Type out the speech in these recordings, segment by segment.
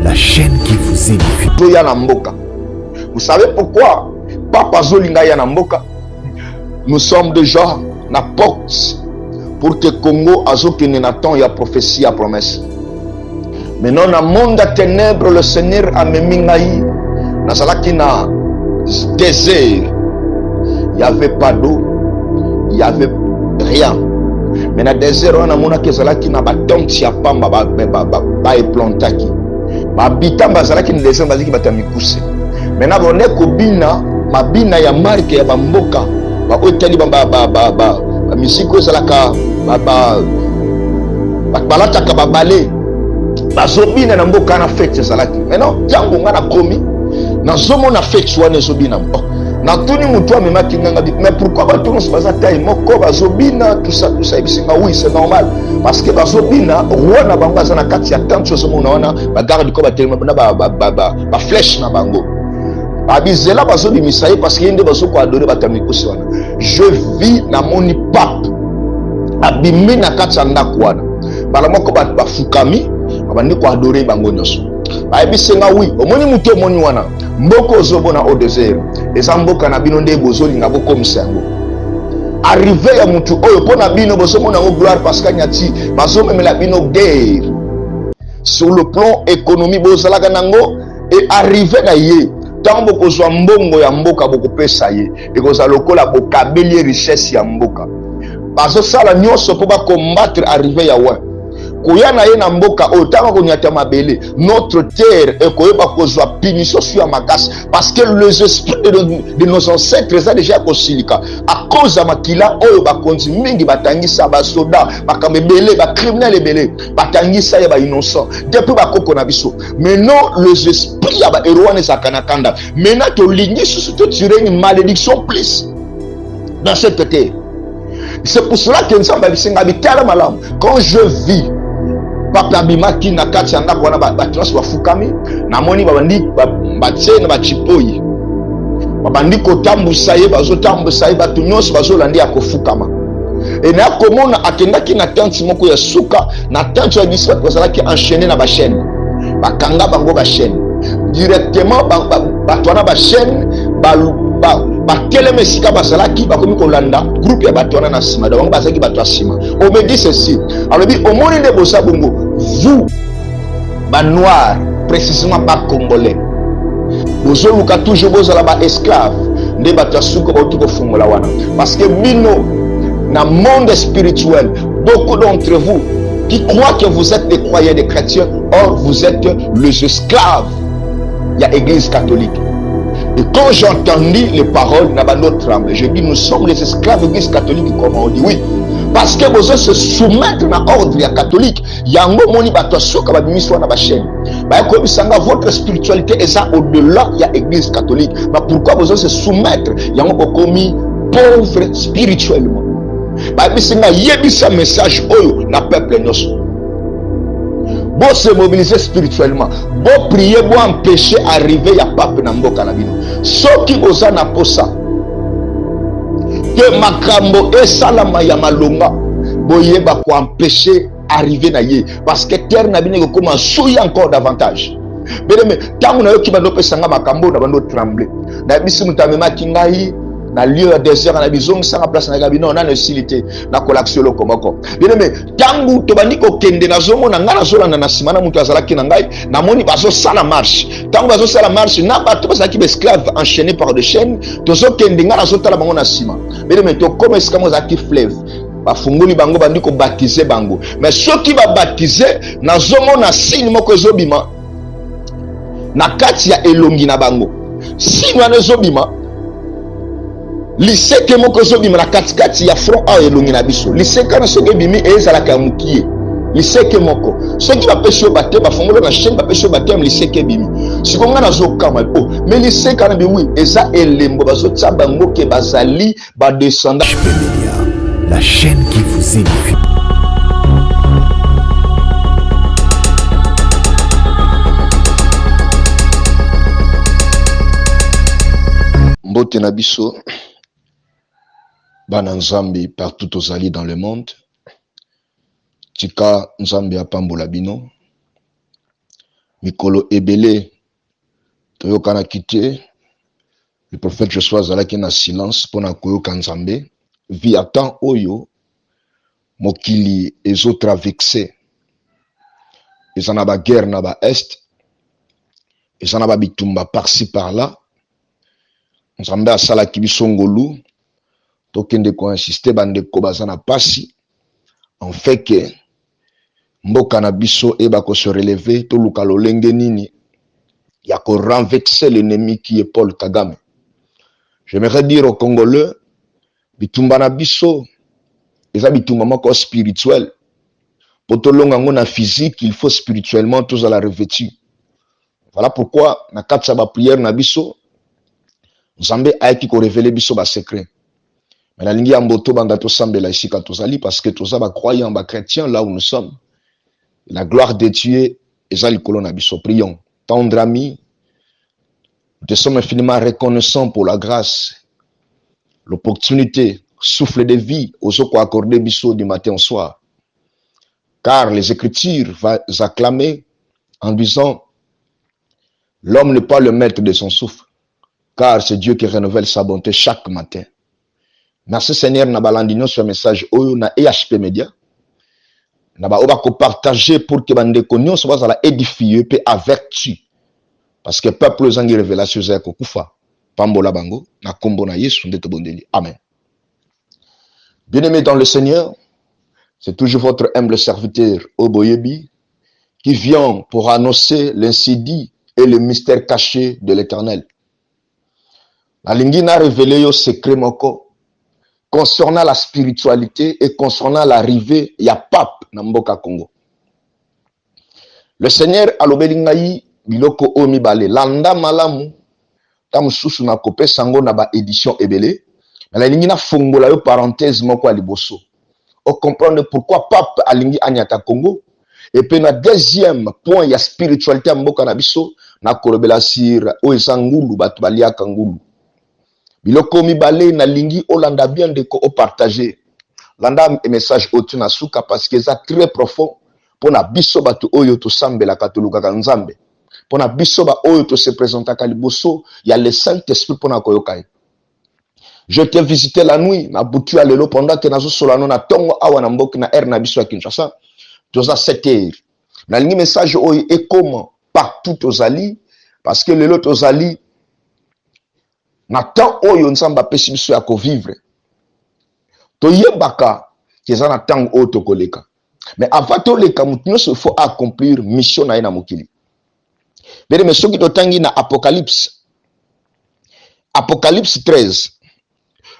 la chaîne qui vous édifie. Vous savez pourquoi Papa Zolinga Yanamboka? Nous sommes déjà na porte pour que Congo azokine na temps ya prophétie à promesse. Maintenant na monde à ténèbres le Seigneur a memingaï na salaki na désert. Il n'y avait pas d'eau, il n'y avait rien. Mais na désert on a mona ke salaki na batonti ya pamba ba eplantaki. Ba bitamba salaki na désert baziki batamikuse. Maintenant bonne ko bina mabina ya marque ya bamboka ba oteli ba misiko salaka balataka babale bazobina na mboka na fête salaki. Maintenant tango ngana komi na zomo na fête wana zobina na tuni mutu amemaki nganga. Mais pourquoi batono se baza taille moko bazobina tout ça ibisinga? Oui, c'est normal parce que bazobina roi bango aza na kati ya tante chose mona wana ba garde ko batelema na ba flèche na bango abizela bazobimisa ye parce que yende bazoko adorer batamikosi wana. Je vis na moni pape abimi na kati ya ndako wana bala moko bafukami babandi ko adorer bango nyonso bayebisenga. Oui, omoni mutu omoni wana mboko ozobona au désert eza mboka na bino nde bozolinga bokomisa yango. Arrivé ya mutu oyo mpona bino bozomona yango gloire parce que nyati bazomemela bino guerre sur le plan économique bozalaka nango. Et arrivé na ye ntango bokozwa mbongo ya mboka bokopesa ye ekozala lokola bokabeli richesse ya mboka. Bazosala nyonso mpo bakombattre arrivé ya wa koya na ye na mboka oyo ntango konyata mabele notre terre ekoyeba kozwa punition sur ya makasi parce que les esprits de nos ancêtres eza déjà kosilika à cause ya makila oyo bakonzi mingi batangisa basoda makambo ebele bacriminel ebele batangisa ya bainnocent depuis bakoko na biso. Maintenant les esprits ya bahéros wana ezalaka na kanda. Maintenant tolingi susu totire une malédiction plus dans cette terre. C'est pour cela que nzambe abisenga bitala malamu. Quand je vis papa bimaki na kati ya ndako wana batrans bafukami namoni babandi batie na bachipoyi babandi kotambusa ye bazotambusa ye bato nyonso bazolandi ya kofukama. E na komona akendaki na tente moko ya suka na tente ya biso bazalaki enchaîné na bachaîne bakanga bango bachaîne directement bato wana bachaîne batelema esika bazalaki bakomi kolanda groupe ya bato wana na nsima bango bazalaki bato ya nsima. On me dit ceci alobi omoni nde bosa bongo vous banoir précisément bacongolais bozoluka toujours bozala baesclave nde bato ya suka bauti kofungola wana parce que bino na monde spirituel beaucoup d'entre vous qui croient que vous êtes des croyants, des chrétiens, or vous êtes les esclaves. Il y a l'église catholique. Et quand j'ai entendu les paroles, je dis nous sommes les esclaves de l'église catholique, comme on dit. Oui, parce que vous se soumettre à l'ordre catholique. Il y a un moment votre spiritualité est ça au-delà, il y a l'église catholique. Mais pourquoi vous se soumettre? Il y a un commis pauvre spirituellement. Il y a un message au peuple. Bon se mobiliser spirituellement, bon prier, bon empêcher arriver à pape na mboka na bino. Ceux qui vous en aposa que makambo et salama ya malonga boyeba ko empêcher arriver na ye parce que terre na bino ko ma souiller encore davantage. Bien tant na yo ki bando pesanga makambo na bando trembler. Na biso mutamema kingai na lieu ya désert na bizong sanga place na gabino na necessité na collation lokomoko. Bien mais tangu to bandiko kende na zomo na ngana zola na simana mutu azalaki na ngai na moni bazo sala marche. Tangu bazo sala marche na bato bazaki ba esclaves enchaînés par des chaînes to zo kende ngana zo tala bango na sima. Bien mais to comme esclaves zaki fleuve. Bafungoli bango bandiko baptiser bango. Mais ceux qui va baptiser na zomo na signe moko ezobima na kati ya elongi na bango. Signe na ezobima liseke moko zobima na katikati ya front a elongi na biso liseke na soki bimi ezalaka mukie liseke moko soki bapesi yo bate bafongolo na chaîne bapesi yo bate liseke bimi sikonga na zokama po mais liseke na biwi eza elembo bazotia bango ke bazali ba descendants. La chaîne qui vous édifie. Mbote na biso Bana Nzambe partout aux alliés dans le monde. Tika Nzambe apambola bino. mikolo ebele toyoka quitté le prophète Joshua azalaki na silence pona koyoka Nzambe via temps oyo mokili ezotraverse eza na ba guerre na ba est eza na ba bitumba par-ci par-là. Nzambe asalaki biso ngolu tokende koinsiste bandeko baza na pasi en fait que mboka na biso eba ko se relever toluka lolenge nini ya ko renverser l'ennemi qui est Paul Kagame. J'aimerais dire aux Congolais, bitumba na biso eza bitumba moko spirituel. Pour tolonga ngona physique, il faut spirituellement tous à la revêtir. Voilà pourquoi na katsa ba prière na biso Nzambe aiki ko révéler biso ba secret. Mais la lingi ya mboto banda to sambela isika tozali parce que toza ba croyants ba chrétiens là où nous sommes. La gloire de Dieu eza likolo na biso. Prions. Tendre ami, nous te sommes infiniment reconnaissants pour la grâce, l'opportunité, souffle de vie aux autres accordé biso du matin au soir. Car les Écritures vont acclamer en disant l'homme n'est pas le maître de son souffle, car c'est Dieu qui renouvelle sa bonté chaque matin. Merci Seigneur, na balandino sur message oyo na EHP Media. Na ba oba ko partager pour que bande konyo so bazala édifier pe averti. Parce que peuple zangi révélation za ko kufa. Pambola bango na kombo na Yesu ndeto bondeli. Amen. Bien-aimés dans le Seigneur, c'est toujours votre humble serviteur Oboyebi qui vient pour annoncer l'insidie et le mystère caché de l'Éternel. La lingi n'a révélé yo secret moko concernant la spiritualité et concernant l'arrivée ya pape na mboka Congo. Le Seigneur alobeli ngai biloko o mibale landa malamu tamususu na kopé sango na ba édition ebele. La lingi na fongola yo parenthèse moko ali bosso. On comprendre pourquoi pape alingi anyata Congo. Et puis na deuxième point ya spiritualité ya mboka na biso na kolobela sir o esangulu batu baliaka ngulu. Biloko mibale na lingi olanda bien de ko partager. Landa message otu na suka parce que ça très profond pour na biso batu oyo to sambela katoluka ka Nzambe. Pour na biso ba oyo to se présenter ka liboso, il y a le Saint-Esprit pour na koyokai. Je t'ai visité la nuit, na butu ya lelo pendant que nazo solano na tongo awa na mboka na air na biso ya Kinshasa. Toza 7 heures. Na lingi message oyo et comment partout tozali parce que lelo tozali na temps oyo Nzambe apesi biso ya ko vivre. Toyebaka keza na temps oyo tokoleka. Mais avant toleka mutu nyonso faut accomplir mission na ye na mokili. Bede mais soki totangi na Apocalypse 13.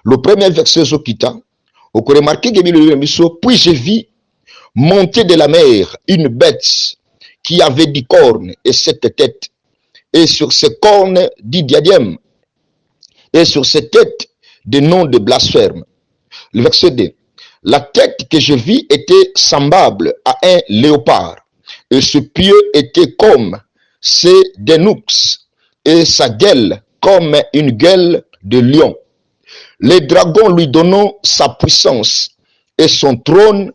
Le premier verset Zokita, on peut remarquer que puis je vis monter de la mer une bête qui avait 10 cornes et 7 têtes, et sur ces cornes 10 diadèmes, et sur ces têtes des noms de blasphème. Le verset 2. La tête que je vis était semblable à un léopard, et ce pieu était comme ses dénux, et sa gueule comme une gueule de lion. Les dragons lui donnant sa puissance, et son trône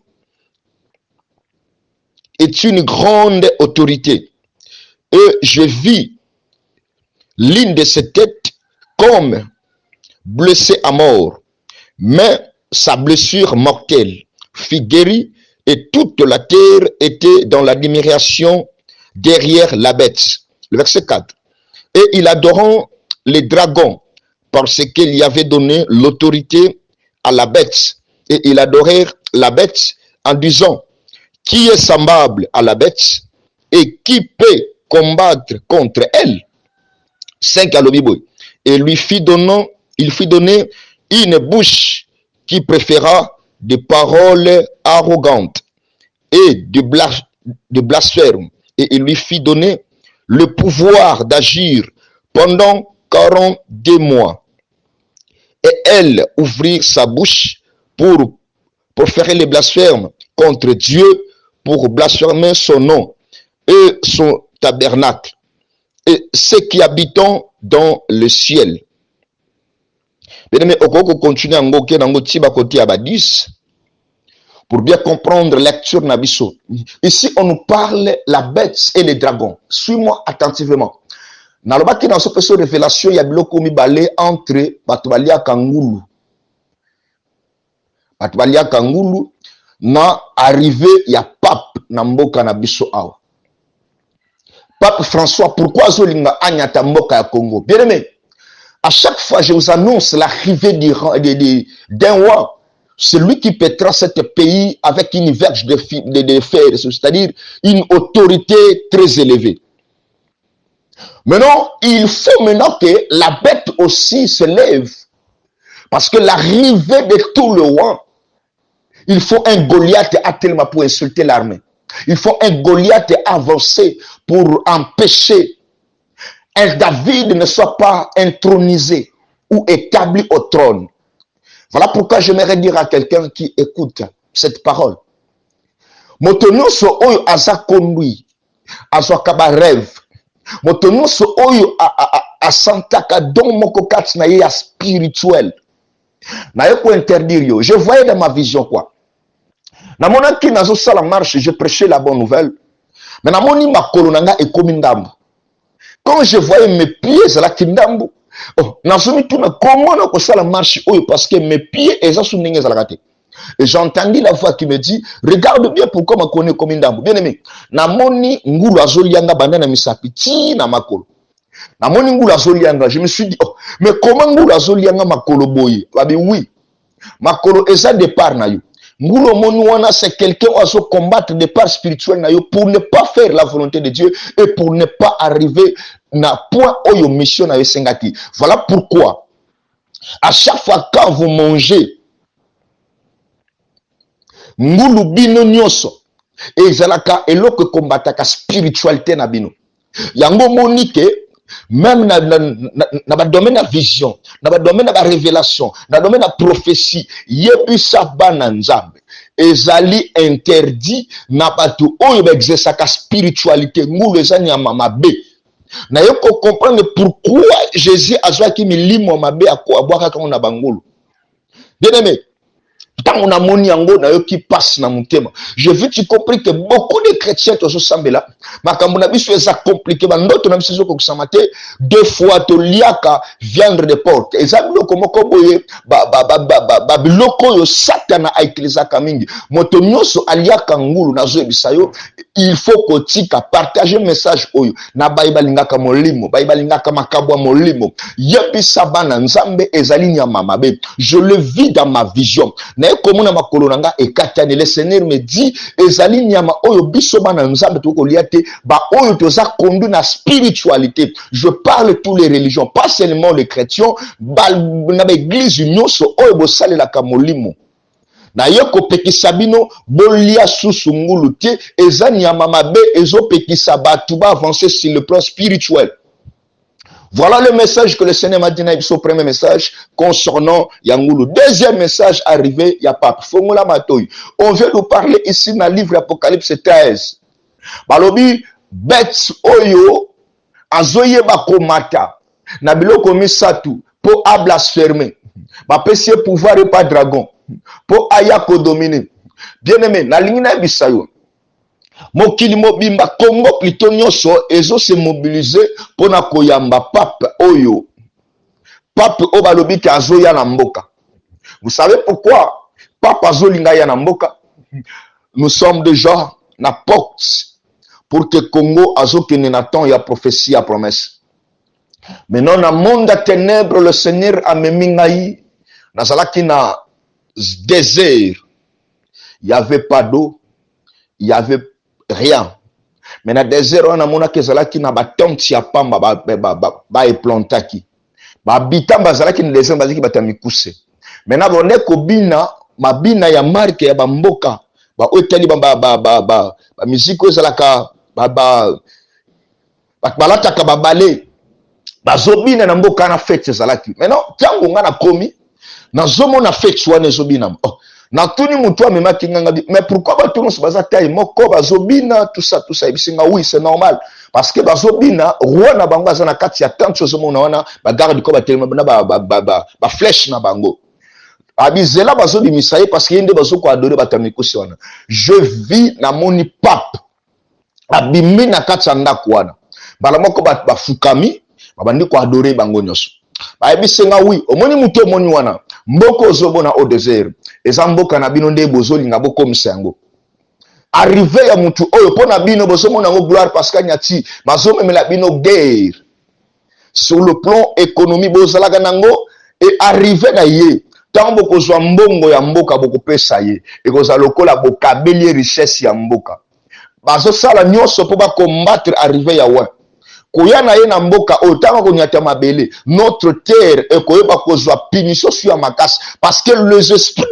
est une grande autorité. Et je vis l'une de ses têtes comme blessée à mort, mais sa blessure mortelle fut guérie et toute la terre était dans l'admiration derrière la bête. Le verset 4. Et il adorant les dragons parce qu'il y avait donné l'autorité à la bête. Et il adorait la bête en disant, qui est semblable à la bête et qui peut combattre contre elle? 5 à l'obiboy. Et il fit donner une bouche qui préféra des paroles arrogantes et de blasphème. Et il lui fit donner le pouvoir d'agir pendant 42 mois. Et elle ouvrit sa bouche pour faire les blasphèmes contre Dieu, pour blasphémer son nom et son tabernacle, et ceux qui habitent dans le ciel. Bien aimé, on continue à ngoke nango tiba côté à 10 Pour bien comprendre lecture Nabiso. Ici, on nous parle la bête et les dragons. Suis-moi attentivement. Nalobaki dans ce révélation, il y a biloko mibale entre Batubalia Kangulu. Batubalia Kangulu, na arrivé, il y a pape Namboka Nabiso Awa. Pape François, pourquoi Zolinga Anyata Mboka ya Congo? Bien aimé, à chaque fois, je vous annonce l'arrivée d'un roi. Celui qui pètera ce pays avec une verge de fer, c'est-à-dire une autorité très élevée. Maintenant, il faut maintenant que la bête aussi se lève. Parce que l'arrivée de tout le roi, il faut un Goliath tellement pour insulter l'armée. Il faut un Goliath avancé pour empêcher un David ne soit pas intronisé ou établi au trône. Voilà pourquoi j'aimerais dire à quelqu'un qui écoute cette parole. Motonoso oyo asa conduit, azwaka rêve. Motonoso oyo asantaka don moko kati na ye spirituel. Na ye ko interdire yo. Je voyais dans ma vision quoi. Na monaki nazo sala marche, je prêchais la bonne nouvelle. Mais na moni makolo nanga ekomi ndambo. Quand je voyais mes pieds la kindambo, oh, nazomi tuna comment na ko sala marche oyo parce que mes pieds eza su ndenge za te. Et j'entendis la voix qui me dit, regarde bien pourquoi ma connaît comme ndambo. Bien aimé, na moni ngulu azolianga banana misapi ti na makolo. Na moni ngulu azolianga, je me suis dit, oh, mais comment ngulu azolianga makolo boye? Babi oui. Makolo eza départ na yo. Ngulu moni wana c'est quelqu'un qui va combattre des parts spirituelles na yo pour ne pas faire la volonté de Dieu et pour ne pas arriver na point oyo mission na yo sengaki. Voilà pourquoi à chaque fois quand vous mangez ngulu bino nyoso ezalaka eloko kombataka spiritualité na bino. Yango monike même na ba domaine de vision, na ba domaine de révélation, na domaine de prophétie, yebisa bana nzambe ezali interdit na batu oyo ba exercer spiritualité ngulu ezanya mabe. Na yoko comprendre pourquoi Jésus azwaki milimo mabe akwa kaka na bangulu. Bien aimé, tant on a moni yango na yo qui passe na mutema. Je veux tu compris que beaucoup de chrétiens to so sambela makambo na biso eza compliqué ba ndoto na biso zo ko samate deux fois to liaka viande de porte. Eza biloko moko boye ba biloko yo satana aikiliza kamingi. Moto nyoso aliaka ngulu na zo bisayo, il faut ko tika partager message oyo na bayibalingaka molimo, bayibalingaka makabwa molimo. Yebisa bana nzambe ezali nyama mabe. Je le vis dans ma vision. Comme na makolo nanga ekatani, le Seigneur me dit ezali nyama oyo biso bana nzambe to liate ba oyo toza conduit na spiritualité. Je parle tous les religions, pas seulement les chrétiens, na église nyonso oyo bosalela ka molimo. Na yoko pekisa bino bolia susu ngulu te eza nyama mabe ezo pekisa batu ba avancer sur le plan spirituel. Voilà le message que le Seigneur m'a dit au premier message concernant Yangoulou. Deuxième message arrivé, il y a Pape Fongola Matoy. On vient nous parler ici dans le livre Apocalypse 13. Balobi, bête oyo, azoye bakomata, na biloko misatu, po a blasphémer. Ba pesier pouvoir et pas dragon. Po ayako dominer. Bien aimé, na lingina bisayo. Mokili mobimba Congo plutôt nyoso ezo se mobiliser pona koyamba pape oyo. Pape obalobi ki azoya na mboka. Vous savez pourquoi pape azolinga ya na mboka? Nous sommes déjà na porte pour que Congo azokene na temps ya prophétie ya promesse. Maintenant na monde ténèbres le Seigneur a memingai na zalaki na désert. Il y avait pas d'eau, il y avait rien. Mais na désert on a mona kezalaki na ba tente ya pamba ba eplantaki. Ba bitamba zalaki na désert baziki batamikuse. Maintenant bonne ko bina mabina ya marque ya bamboka ba oteli ba musique ezalaka balata ka babale bazobina na mboka na fête zalaki. Maintenant tango nga na komi na zomo na fête wana ezobina. Oh, na tuni mutu amemaki nganga, mais pourquoi batuno se baza taille moko bazobina tout ça ibisinga? Oui, c'est normal parce que bazobina roi na bango azana kati ya tante chose mona wana ba garde ko ba telema ba flèche na bango. abizela bazo bimisaye parce que yende bazo ko adorer batamikosi wana. Je vis na moni pape abimi na kati ya ndako wana. Bala moko bafukami babandi ko adorer bango nyoso. Bayebisenga oui, omoni muto omoni wana mboko ozobona au désert eza mboka na bino nde bozolinga bokomisa yango. Arrivé ya mutu oyo pona bino bozomona ngo gloire parce que nyati bazomemela bino guerre sur le plan économique bozalaka nango et arrivé na ye tango bokozwa mbongo ya mboka bokopesa ye ekozala lokola bokabeli richesse ya mboka bazosala nyonso mpo bakombattre arrivé ya wa koya na ye na mboka oyo ntango konyata mabele notre terre ekoyeba kozwa punition sur ya makasi parce que les esprits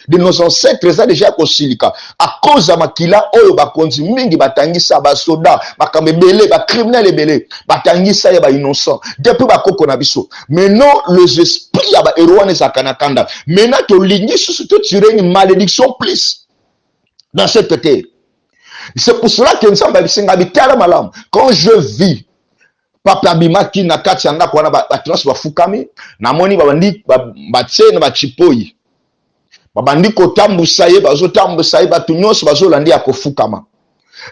de nos ancêtres eza déjà kosilika à cause ya makila oyo bakonzi mingi batangisa basoda makambo ebele bacriminel ebele batangisa ye bainnocent depuis bakoko na biso maintenant les esprits ya bahéros wana ezalaka na kanda maintenant tolingi susu totire une malédiction plus dans cette terre. C'est pour cela que nzambe abisenga bitala malamu quand je vis papa abimaki na kati ya ndako wana batunasi bafukami namoni babandi batie na bachipoyi babandi kotambusa ye bazotambusa ye bato nyonso bazolandi ya kofukama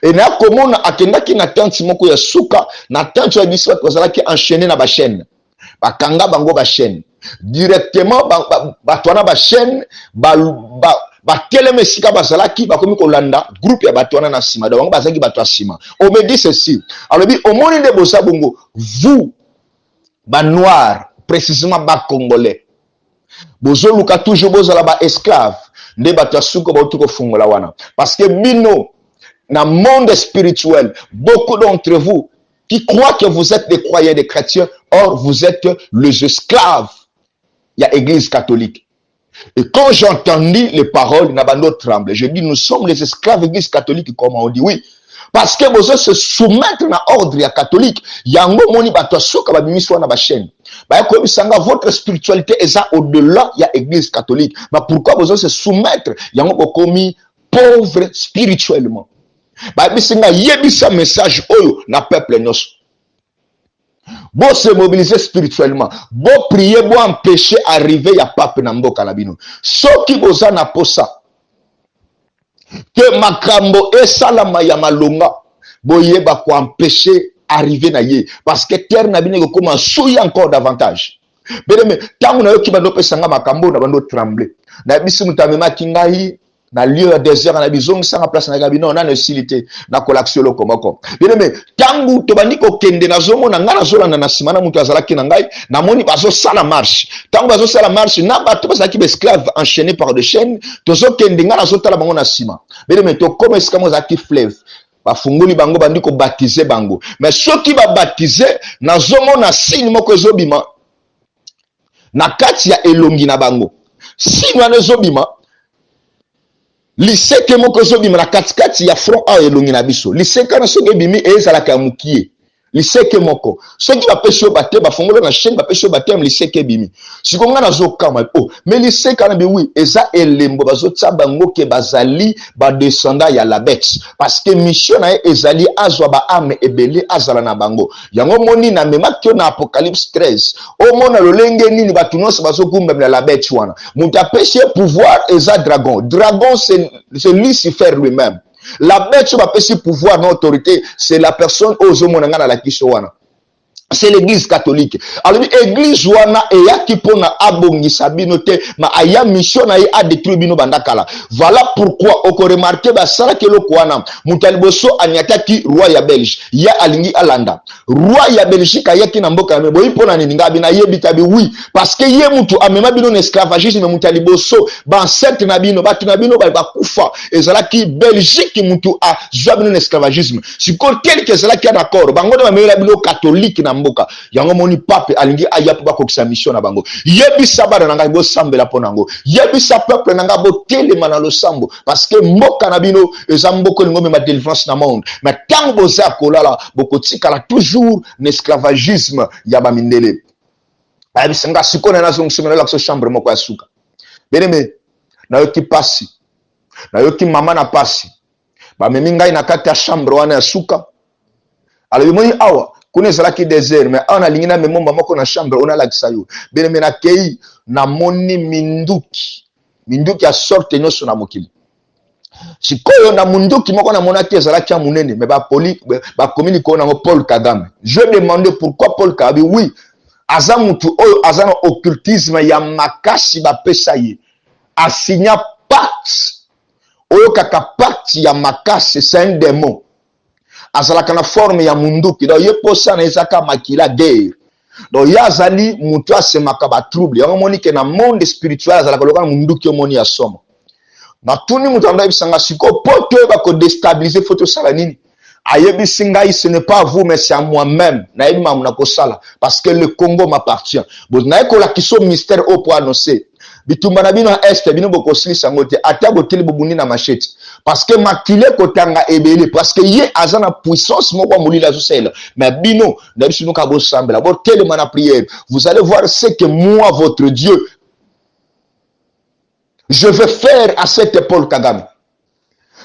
e na komona akendaki na tente moko ya suka na tente ya biso bato bazalaki enchaîné na bachaîne bakanga bango bachaîne directement bato wana bachaîne batelema esika bazalaki bakomi kolanda groupe ya bato wana na nsima donc bango bazalaki bato ya nsima on me dit ceci alobi omoni nde boza bongo vous banoir précisément bacongolais bozoluka toujours bozala baesclave nde bato ya suka bauti kofungola wana parce que bino na monde spirituel beaucoup d'entre vous qui croient que vous êtes des croyants, des chrétiens, or vous êtes les esclaves. Il y a l'église catholique. Et quand j'entendis les paroles, Nabando tremble. Je dis, nous sommes les esclaves de l'église catholique, comme on dit, oui. Parce que vous se soumettre à l'ordre catholique. Yango moni batasuka babimiswa na bachaîne. Votre spiritualité est ça au-delà, il y a l'église catholique. Mais pourquoi vous se soumettre? Yango komi pauvre spirituellement. Babisinga yebisa message oyo na peuple nyos. Bon se mobiliser spirituellement, bon prier, bon empêcher arriver ya pape na mboka na bino. Soki boza na posa que makambo esalama ya malonga boyeba ko empêcher arriver na ye parce que terre na bino ekoma souiller encore davantage. Bedeme tangu na yo ki bando pesanga makambo na bando trembler. Na biso mutamema kingai na lieu désert na bizong sanga place na gabino na necessité na kolaksion loko moko bien mais tangu to bandiko kende na zomo na ngana zolanda na simana mutu azalaki na ngai na moni bazo sala marche tangu bazo sala marche na bato bazaki ba esclaves enchaînés par des chaînes tozo kende ngana zotala bango na sima bien mais to comme est-ce que zaki fleuve ba fungoli bango bandiko baptiser bango mais ceux qui ba baptiser na zomo na signe moko ezobima na kati ya elongi na bango signe na ezobima liseke moko zobima na katikati ya front a elongi na biso liseke na soki ebimi ezalaka ya mukie liseke moko soki bapesi yo bate bafongolo na chaîne bapesi yo bate liseke ebimi sikonga nazokama mais liseke na biwi eza elembo bazotia bango ke bazali badescendant ya la bête parce que mission na ye ezali azwa baame ebele azala na bango yango moni na memaki yo na Apocalypse 13 omona lolenge nini bato nyonso bazokumbamela la bête wana mutu apesi ye pouvoir eza dragon c'est Lucifer lui-même. La bête va passer pouvoir, non autorité, c'est la personne aux hommes dans la Kishowana. C'est l'église catholique. Alors l'église wana eya kipona abongi sabinote ma aya mission na a détruire bino bandakala. Voilà pourquoi on peut remarquer ba sala kelo kwana mutaliboso anyataki roi ya Belge ya alingi alanda. Roi ya Belgique ayaki na mboka me boyi pona nini ngabi na yebita bi oui parce que ye mutu amema bino esclavagisme mutaliboso ba ancêtre na bino batu na bino ba kufa ezalaki Belgique mutu a zwa bino esclavagisme. Siko quelque ezalaki en accord bango na mela bino catholique na mboka yango moni pape alingi aya po bakokisa mission na bango yebisa bana nanga bo sambela ponango yebisa peuple nanga bo telema na losambo parce que mboka na bino eza mboko lingo mema délivrance na monde mais tant boza kolala bokotikala toujours l'esclavagisme ya bamindele abisenga sikona na zongsimela la chambre moko ya suka beneme na yoki pasi na yoki mama na pasi ba memi ngai na kati ya chambre wana ya suka alors moi awa kuna ezalaki désert mais awa nalingi na memomba moko na chambre ona lakisa yo beneme nakei namoni minduki ya sorte nyonso na mokili sikoyo na munduki moko namonaki ezalaki ya monene mais bakomi likolo nango Paul Kagame. Je demandais pourquoi Paul Kagame. Oui, aza mutu oyo aza na occultisme ya makasi bapesa ye asigna pacte oyo kaka pacte ya makasi, c'est un démon azalaka na forme ya munduki donc ye posa na ezaka makila guerre donc ye azali mutu asemaka batrouble yango moni ke na monde spirituel azalaka lokola munduki omoni ya somo na tuni mutu andayebisanga sikoyo po toyeba kodestabilize fo tosala nini ayebisi ngai ce n'est pas à vous mais c'est à moi-même nayebi mamu na kosala parce que le Congo m'appartient bon naye kolakisa mystère oyo po annoncer bitumba na bino este bino bokosilisa yango te ata boteli bobundi na machete parce que makile kotanga ebele parce que ye aza na puissance moko ya molili azosalela mais bino na biso bino ka bosambela botelema na prière vous allez voir ce que moi votre Dieu je vais faire à cette Paul Kagame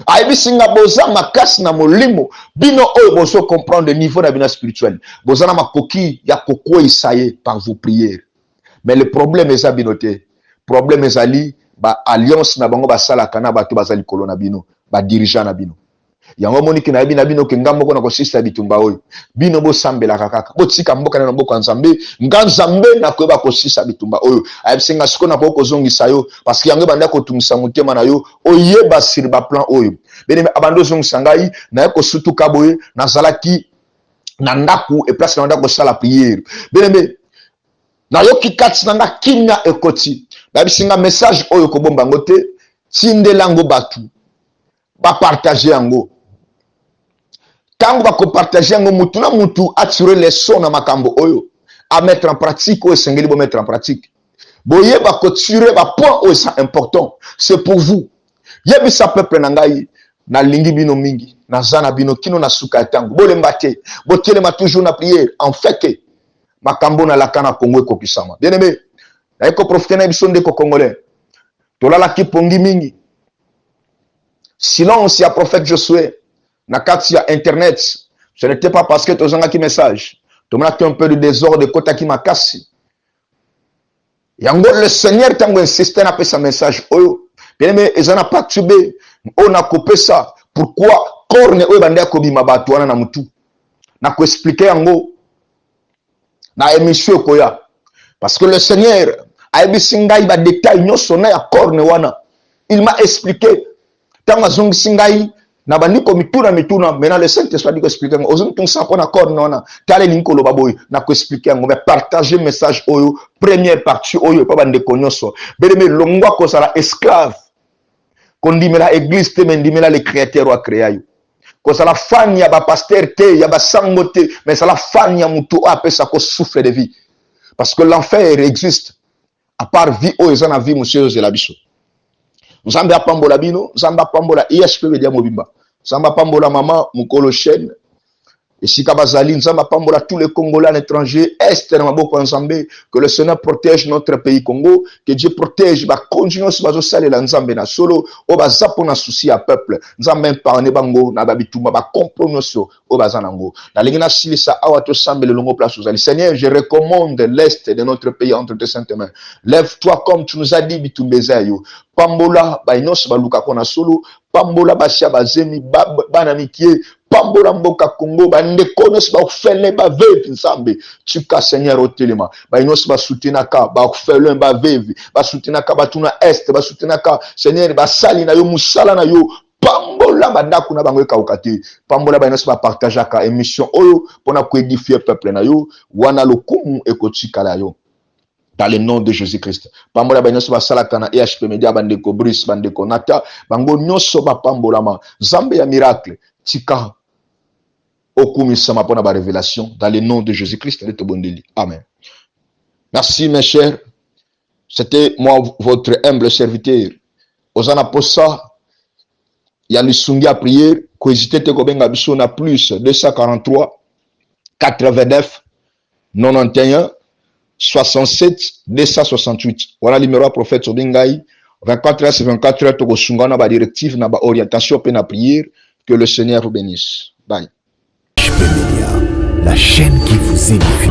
ayebisinga boza makasi na molimo bino oyo bozo comprendre le niveau na bino spirituel boza na makoki ya kokweyisa ye par vos prières mais le problème eza bino te problème ezali ba alliance na bango basalaka na bato bazali likolo na bino ba dirigeant na bino yango moniki na yebi na bino ke ngambo kona kosisa bitumba oyo bino bosambelaka kaka botika mboka na mboka nzambe nzambe na koyeba kosisa bitumba oyo ayebisinga siko na kozongisa yo parce que yango banda kotungisa motema na yo oyeba sur ba plan oyo beneme abando zongisa ngai na kosutuka boye nazalaki na ndaku e place na ndako sala prière beneme na yoki kati nanga kimia ekoti babisinga message oyo kobomba ngote tindelango batu ba partager yango tango ba ko partager yango mutu na mutu attirer les sons na makambo oyo à mettre en pratique oyo sengeli bo mettre en pratique boye ba ko tirer ba point oyo c'est important c'est pour vous yebisa peuple na ngai na lingi bino mingi na zana bino kino na suka tango bolemba te botelema toujours na prière en fait que makambo na lakana Congo ekokisama bien aimé na eko profiter na biso ndeko congolais tolala ki pongi mingi silence ya prophète Josué na kati ya internet ce n'était pas parce que tozanga ki message tomona un peu de désordre kota ki makasi yango le Seigneur tango insiste na pesa message oyo bien aimé ezana pas tube on a coupé ça pourquoi corne oyo banda ko bima bato wana na mutu na ko expliquer yango na émission koya parce que le Seigneur a ebisinga iba détail nyoso na ya corne wana il m'a expliqué tanga zongisingai na bandiko mituna maintenant le Saint-Esprit dit expliquer ozon tout ça pour na corne wana tale linko lo baboy na ko expliquer ngo mais partager message oyo première partie oyo pa bandeko nyoso beleme longwa ko sala esclave kondimela église te mendimela le créateur wa créayo ko sala fan ya ba pasteur te ya ba sango te mais sala fan ya mutu apesa ko souffle de vie parce que l'enfer existe à part vie o ezana vie monsieur de la biso nzambe apambola bino nzambe apambola IHP dia mobimba nzambe apambola mama mukolo chaîne et si kabazali nzambe apambola tous les Congolais à l'étranger est na maboko nzambe que le Seigneur protège notre pays Congo que Dieu protège ba continuons bazo salela nzambe na solo o bazapo na souci ya peuple nzambe parne bango na babitumba ba compronoso o bazanango na lingina silisa awa to sambele longo place aux Seigneur je recommande l'est de notre pays entre tes saintes mains lève-toi comme tu nous as dit bitumbeza yo pambola ba inos baluka kona solo pambola basia bazemi bana mikie pambola mboka Congo bande konos ba ofele ba veve nzambe tuka Seigneur otelema ba inos ba soutenaka ba ofele ba veve ba soutenaka batuna est ba soutenaka Seigneur ba sali na yo musala na yo pambola bandako na bango ekawukate pambola ba inos ba partageaka émission oyo pona ko édifier peuple na yo wana lokumu ekotika la yo dans le nom de Jésus-Christ. Pambola ba nyoso ba salaka na EHP Media bandeko Brice bandeko Nata bango nyoso ba pambolama Zambe ya miracle tika okumisama pona ba révélation dans le nom de Jésus-Christ le tobondeli. Amen. Merci mes chers. C'était moi votre humble serviteur. Ozana posa ya lisungi a prière ko hésiter te ko benga biso na plus 243 89 91 67 268. Voilà le numéro prophète Sobingai 24 heures sur 24 heures to sunga na ba directive na ba orientation pe na prière que le Seigneur vous bénisse. Bye. HP Media, la chaîne qui vous édifie.